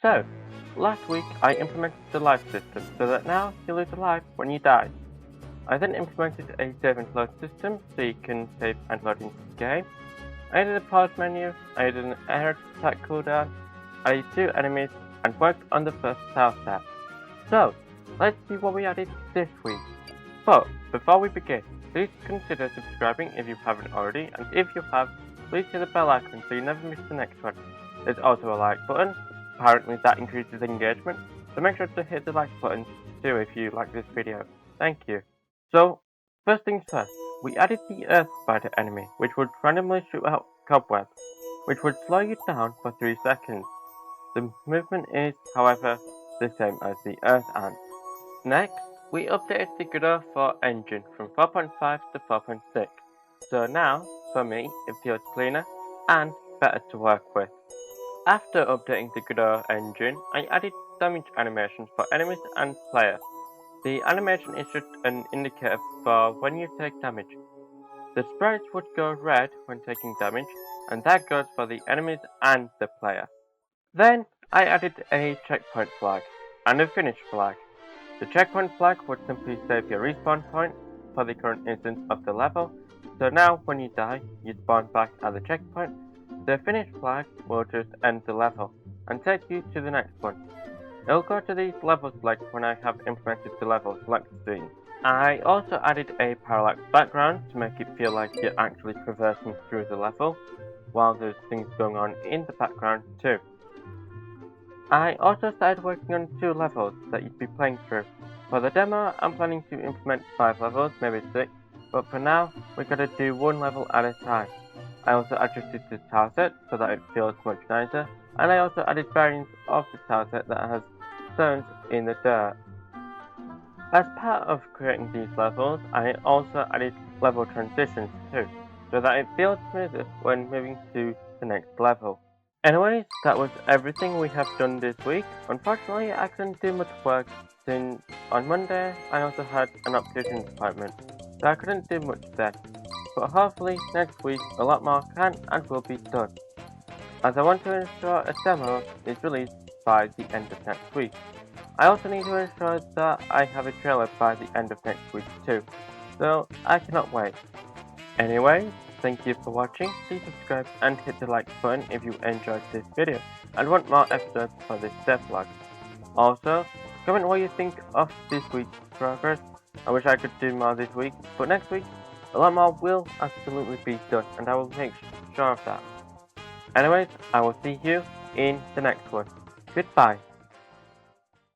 So, last week I implemented the life system so that now you lose a life when you die. I then implemented a save and load system so you can save and load into the game. I added a pause menu, I added an air attack cooldown, I added 2 enemies, and worked on the first tile set. So, let's see what we added this week. But, before we begin, please consider subscribing if you haven't already, and if you have, please hit the bell icon so you never miss the next one. There's also a like button, apparently that increases engagement, so make sure to hit the like button too if you like this video. Thank you. So, first things first, we added the earth spider enemy, which would randomly shoot out cobwebs, which would slow you down for 3 seconds. The movement is, however, the same as the earth ant. Next, we updated the Godot 4 engine from 4.5 to 4.6, so now, for me, it feels cleaner and better to work with. After updating the Godot engine, I added damage animations for enemies and players. The animation is just an indicator for when you take damage. The sprites would go red when taking damage, and that goes for the enemies and the player. Then, I added a checkpoint flag and a finish flag. The checkpoint flag would simply save your respawn point for the current instance of the level, so now when you die, you spawn back at the checkpoint. The finish flag will just end the level and take you to the next one. It will go to these level selects when I have implemented the level select screen. I also added a parallax background to make it feel like you're actually traversing through the level, while there's things going on in the background too. I also started working on 2 levels that you'd be playing through. For the demo, I'm planning to implement 5 levels, maybe 6, but for now, we gotta do 1 level at a time. I also adjusted the tile set so that it feels much nicer, and I also added variants of the tile set that has stones in the dirt. As part of creating these levels, I also added level transitions too, so that it feels smoother when moving to the next level. Anyways, that was everything we have done this week. Unfortunately, I couldn't do much work since on Monday I also had an optician's appointment, so I couldn't do much then. But hopefully next week a lot more can and will be done, as I want to ensure a demo is released by the end of next week. I also need to ensure that I have a trailer by the end of next week too, so I cannot wait. Anyways, thank you for watching, please subscribe and hit the like button if you enjoyed this video and want more episodes for this devlog. Also, comment what you think of this week's progress. I wish I could do more this week, but next week, a lot more will absolutely be done and I will make sure of that. Anyways, I will see you in the next one. Goodbye.